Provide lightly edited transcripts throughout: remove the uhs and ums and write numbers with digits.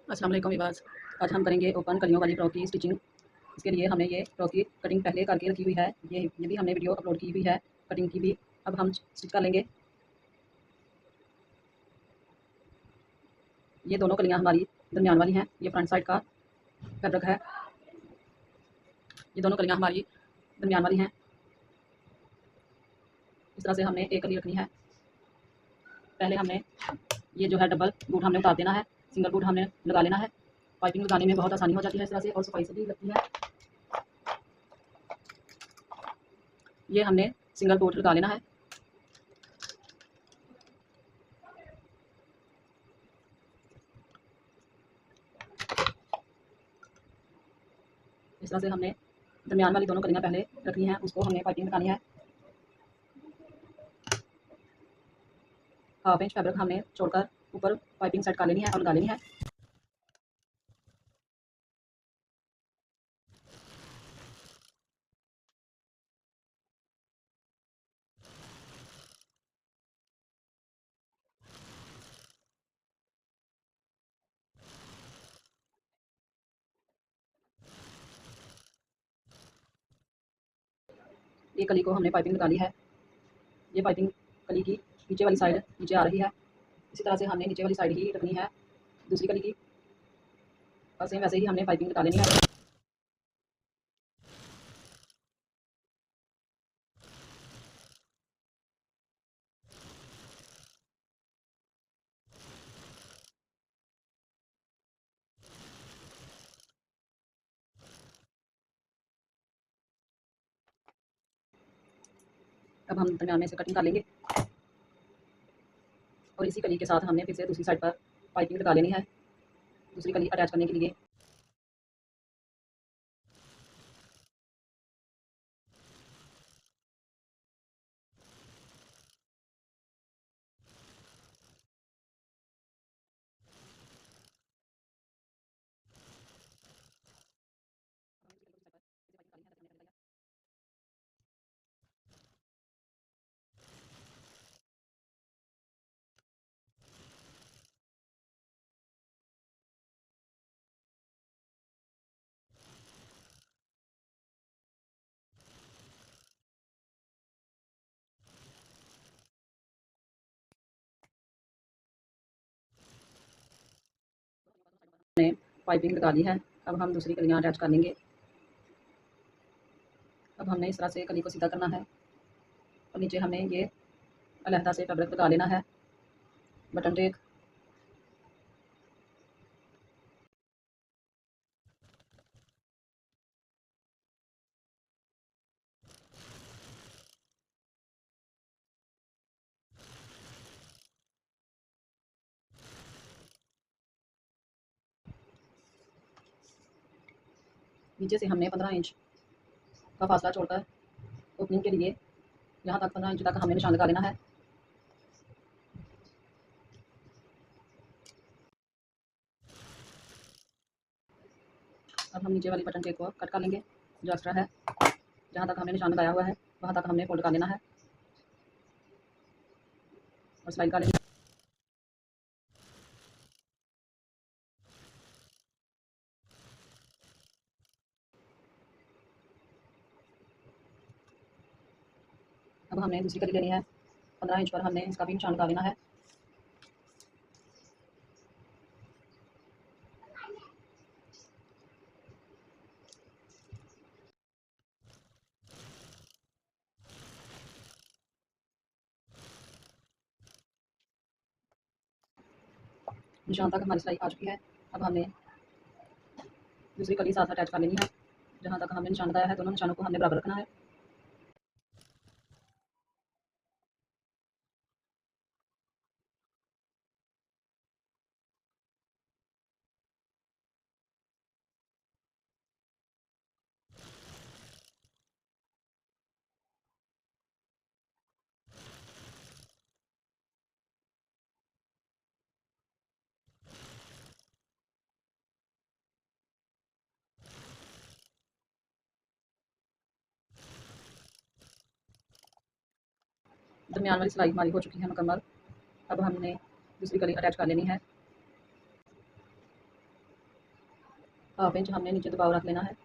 अस्सलाम वालेकुम विवास। आज हम करेंगे ओपन कलियों वाली फ्रॉक की स्टिचिंग। इसके लिए हमने ये फ्रॉक की कटिंग पहले करके रखी हुई है। ये भी हमने वीडियो अपलोड की हुई है कटिंग की भी। अब हम स्टिच कर लेंगे। ये दोनों कलियां हमारी दरमियान वाली हैं। ये फ्रंट साइड का फैब्रिक है। ये दोनों कलियां हमारी दरमियान वाली हैं। इस तरह से हमने एक कली रखनी है। पहले हमने ये जो है डबल बूट हमने उतार देना है। सिंगल बूट हमने लगा लेना है। पाइपिंग लगाने में बहुत आसानी हो जाती है इस तरह से, और सफाई से भी लगती है। ये हमने सिंगल बूट लगा लेना है। इस तरह से हमने दरमियान वाली दोनों कलियां पहले रखनी है, उसको हमने पाइपिंग लगानी है। 1/2 इंच फैब्रिक हमने छोड़कर ऊपर पाइपिंग सेट कर लेनी है और लगा लेनी है। ये कली को हमने पाइपिंग लगा ली है। ये पाइपिंग कली की नीचे वाली साइड नीचे आ रही है। इसी तरह से हमने नीचे वाली साइड ही रखनी है दूसरी कली की, और सेम वैसे ही हमने पाइपिंग लगा लेनी है। अब हम दरमियान में से कटिंग कर लेंगे, और इसी कली के साथ हमने फिर से दूसरी साइड पर पाइपिंग लगा लेनी है दूसरी कली अटैच करने के लिए। हमने पाइपिंग लगा ली है। अब हम दूसरी कलियाँ अटैच कर लेंगे। अब हमने इस तरह से कली को सीधा करना है, और नीचे हमें ये अलहदा से फैब्रिक लगा लेना है, बटन टेक। नीचे से हमने 15 इंच का फासला छोड़कर ओपनिंग के लिए यहाँ तक 15 इंच तक हमें निशान लगा लेना है। अब हम नीचे वाली बटन टेक को कट कर लेंगे। जो एक्स्ट्रा है, जहाँ तक हमने निशान लगाया हुआ है वहाँ तक हमने फोल्ड कर लेना है और सिलाई कर लेंगे। अब हमने दूसरी कली लेनी है। 15 इंच पर हमने इसका भी निशान लगा लेना है। निशान तक हमारी सिलाई आ चुकी है। अब हमने दूसरी कली साथ अटैच कर लेनी है। जहाँ तक हमने निशान लगाया है दोनों निशानों को हमने बराबर रखना है। दरमियान वाली सिलाई हमारी हो चुकी है मुकम्मल। अब हमने दूसरी कली अटैच कर लेनी है। हाफ इंच हमने नीचे दबाव रख लेना है।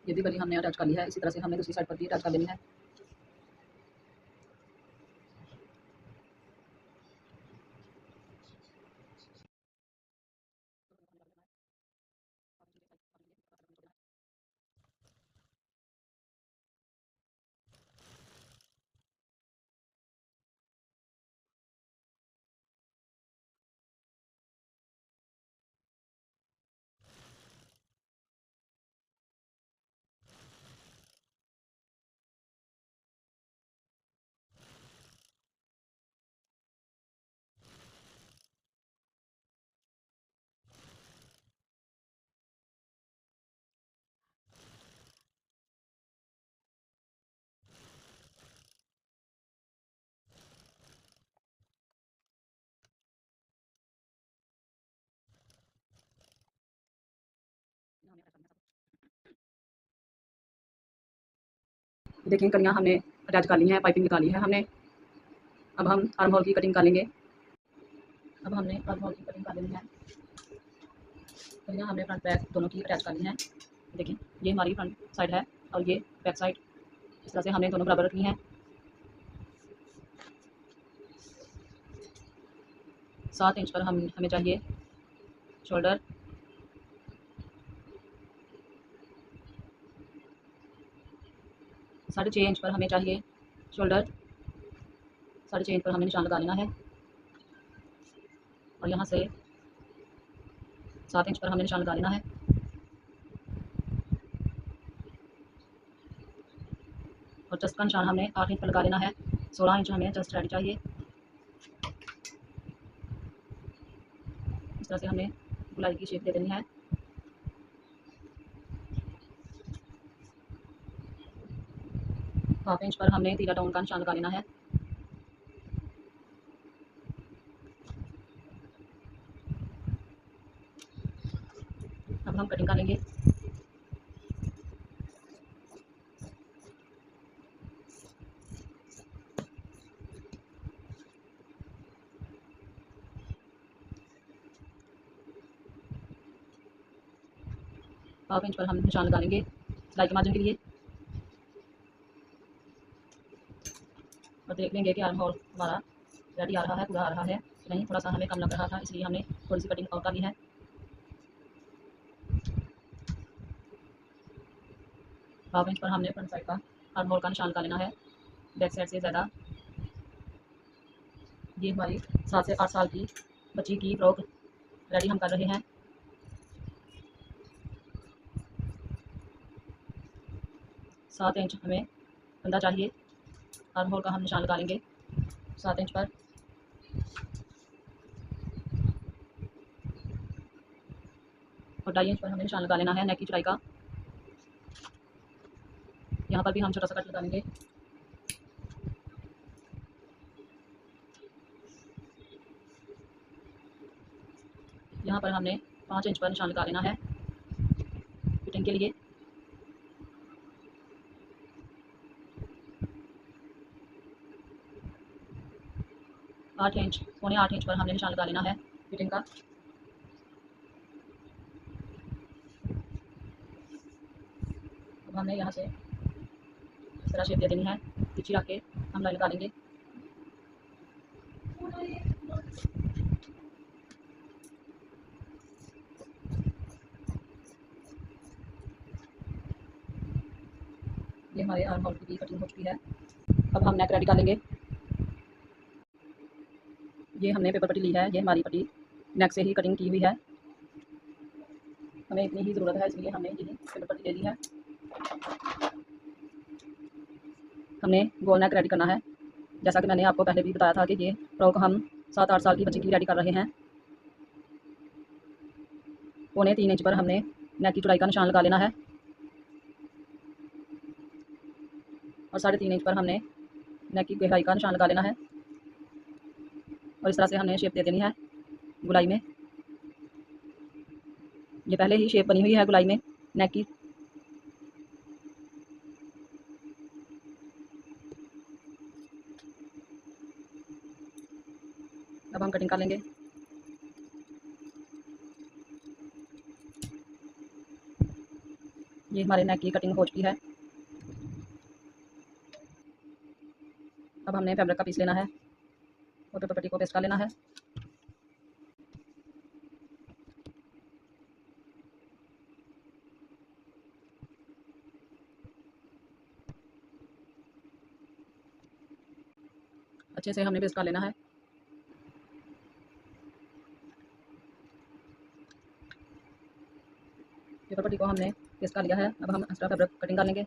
ये भी कली हमने अटैच कर ली है। इसी तरह से हमने दूसरी साइड पर भी अटैच कर लेनी है। देखिए कलियाँ हमने अटैच कर ली हैं, पाइपिंग निकाली है हमने। अब हम आर्म होल की कटिंग निकालेंगे। अब हमने आर्म होल की कटिंग कर लेनी है। कलियाँ हमने फ्रंट बैक दोनों की अटैच कर ली हैं। देखिए ये हमारी फ्रंट साइड है और ये बैक साइड। इस तरह से हमने दोनों बराबर रखनी है। 7 इंच पर हमें चाहिए शोल्डर। 6.5 इंच पर हमें चाहिए शोल्डर। 6.5 इंच पर हमें निशान लगा लेना है और यहाँ से 7 इंच पर हमें निशान लगा लेना है। और चेस्ट का निशान हमने 8 इंच पर लगा लेना है। 16 इंच हमें चेस्ट रेडी चाहिए। इस तरह से हमें गुलाई की शेप दे देनी है। हाफ इंच पर हमने तीरा डाउन का निशान लगा लेना है। अब हम कटिंग करेंगे। हाफ इंच पर हम निशान लगा लेंगे सिलाई के मार्जिन के लिए और देख लेंगे कि आर्म होल हमारा रेडी आ रहा है, पूरा आ रहा है नहीं। थोड़ा सा हमें कम लग रहा था, इसलिए हमने थोड़ी सी कटिंग और कर ली है। हाफ इंच पर हमने फ्रंट साइड का आर्म होल का निशान लगा लेना है, बैक साइड से ज़्यादा। ये हमारी 7 से 8 साल की बच्ची की फ्रॉक रेडी हम कर रहे हैं। 7 इंच हमें बंदा चाहिए। आर्म होल का हम निशान लगा लेंगे 7 इंच पर। और 2.5 इंच पर हमें निशान लगा लेना है नेक की चौड़ाई का। यहाँ पर भी हम छोटा सा कट लगा लेंगे। यहाँ पर हमने 5 इंच पर निशान लगा लेना है फिटिंग के लिए। 8 इंच, पौने 8 इंच पर हमने निशान लगा लेना है फिटिंग का। अब हमने यहाँ से इस तरह शेप दे देनी है, पीछे रख के हम लाइन लगा लेंगे। ये हमारे आर्म होल की कटिंग हो चुकी है। अब हम नेक रेडी कर लेंगे। ये हमने पेपर पट्टी ली है, ये हमारी पट्टी नेक से ही कटिंग की हुई है। हमें इतनी ही ज़रूरत है, इसलिए हमने ये पेपर पट्टी ले ली है। हमने गोल नेक रेडी करना है। जैसा कि मैंने आपको पहले भी बताया था कि ये फ्रॉक हम 7-8 साल की बच्ची की रेडी कर रहे हैं। 3.25 इंच पर हमने नेक की चौड़ाई का निशान लगा लेना है और 3.5 इंच पर हमने नेक की गहराई का निशान लगा लेना है और इस तरह से हमने शेप दे देनी है गुलाई में। ये पहले ही शेप बनी हुई है गुलाई में नेक की। अब हम कटिंग कर लेंगे। ये हमारे नेक की कटिंग हो चुकी है। अब हमने फैब्रिक का पीस लेना है और पेपर पट्टी को पेस्ट कर लेना है। अच्छे से हमने पेस्ट कर लेना है। पेपर पट्टी को हमने पेस्ट कर लिया है। अब हम एक्स्ट्रा फैब्रिक कटिंग कर लेंगे।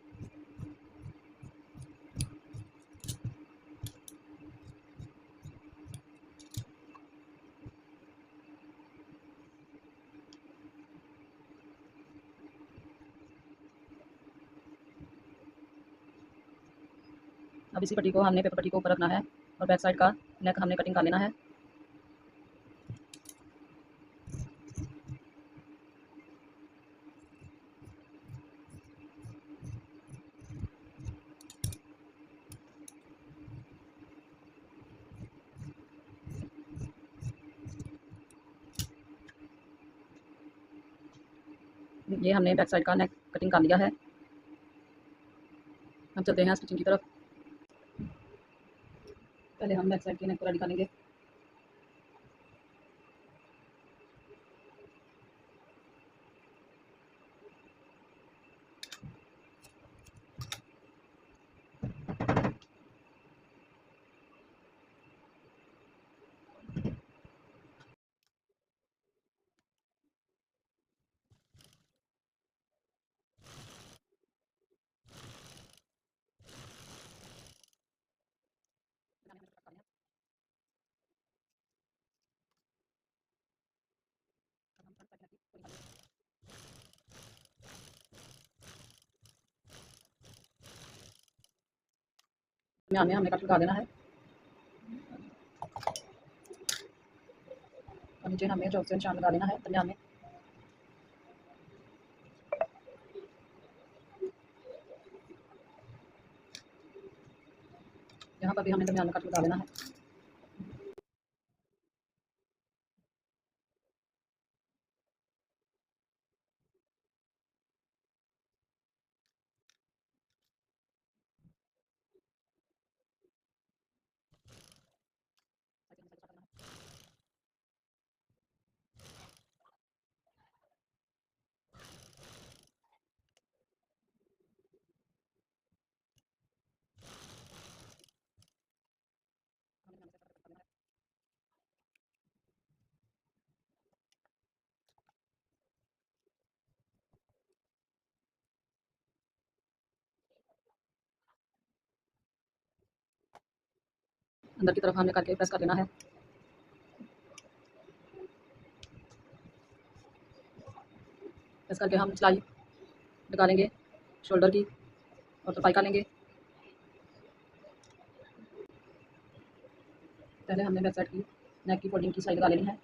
अब इसी पट्टी को हमने पेपर पट्टी को ऊपर रखना है और बैक साइड का नेक हमने कटिंग कर लेना है। ये हमने बैक साइड का नेक कटिंग कर लिया है। हम चलते हैं स्टिचिंग की तरफ। पहले हम बैक साइड के नेक को रेडी करेंगे। में हमने कट लगा देना है और नीचे हमें चौक से निशान लगा देना है दरमियान में। यहाँ पर भी हमें दरमियान में कट लगा देना है। अंदर की तरफ हमने करके प्रेस कर लेना है। प्रेस करके हम सिलाई लगा लेंगे शोल्डर की और तरपाई कर लेंगे। पहले हमने बैक साइड की नेक की फोल्डिंग की सिलाई लगा लेनी है।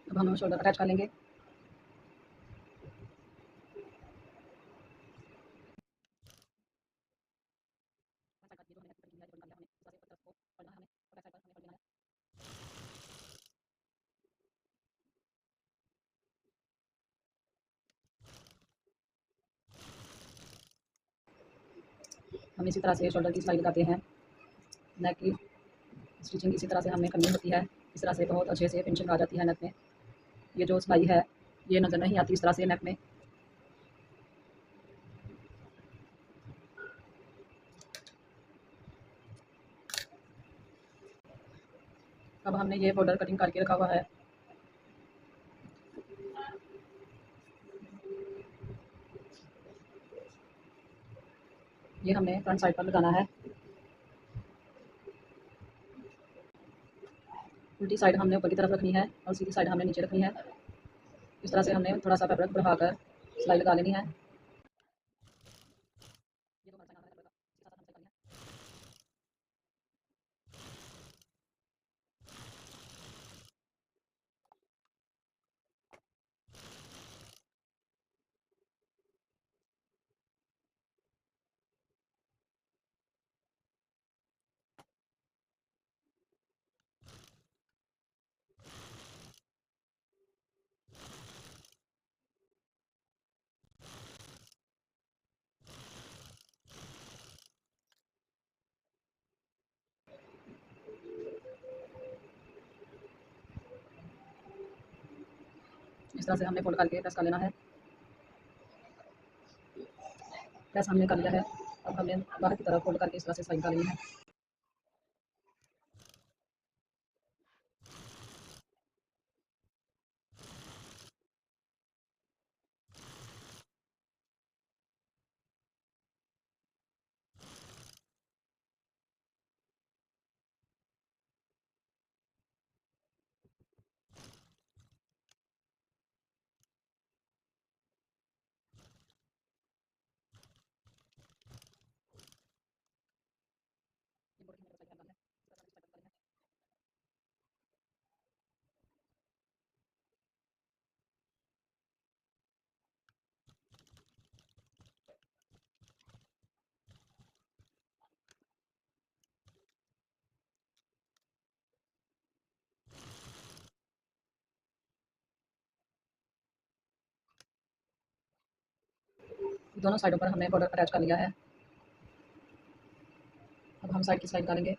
अब हम शोल्डर अटैच कर लेंगे। हम इसी तरह से शोल्डर की सिलाई लगाते हैं। नेक की स्टिचिंग इसी तरह से हमें करनी होती है। इस तरह से बहुत अच्छे से फिनिशिंग आ जाती है नेक में। ये जो सिलाई है ये नज़र नहीं आती इस तरह से नेक में। अब हमने ये बॉर्डर कटिंग करके रखा हुआ है। ये हमने फ्रंट साइड पर लगाना है। उल्टी साइड हमने ऊपर की तरफ रखनी है और सीधी साइड हमने नीचे रखनी है। इस तरह से हमने थोड़ा सा फैब्रिक बढ़ाकर सिलाई लगा लेनी है। इस तरह से हमने फोल्ड करके प्रेस कर लेना है। प्रेस हमने कर लिया है। अब हमने बाहर की तरफ फोल्ड करके इस तरह से सिलाई निकालनी है। दोनों साइडों पर हमने बॉर्डर अटैच कर लिया है। अब हम साइड की सिलाई निकालेंगे।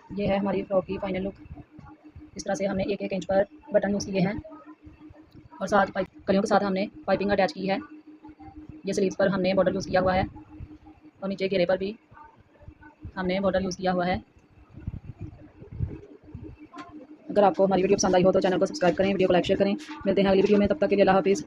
ये है हमारी फ्रॉक की फाइनल लुक। इस तरह से हमने एक एक इंच पर बटन यूज़ किए हैं और साथ कलियों के साथ हमने पाइपिंग अटैच की है। ये स्लीव्स पर हमने बॉर्डर यूज़ किया हुआ है और नीचे घेरे पर भी हमने बॉर्डर यूज़ किया हुआ है। अगर आपको हमारी वीडियो पसंद आई हो तो चैनल को सब्सक्राइब करें, वीडियो को लाइक शेयर करें। मिलते हैं अगली वीडियो में, तब तक के लिए अल्लाह हाफिज़।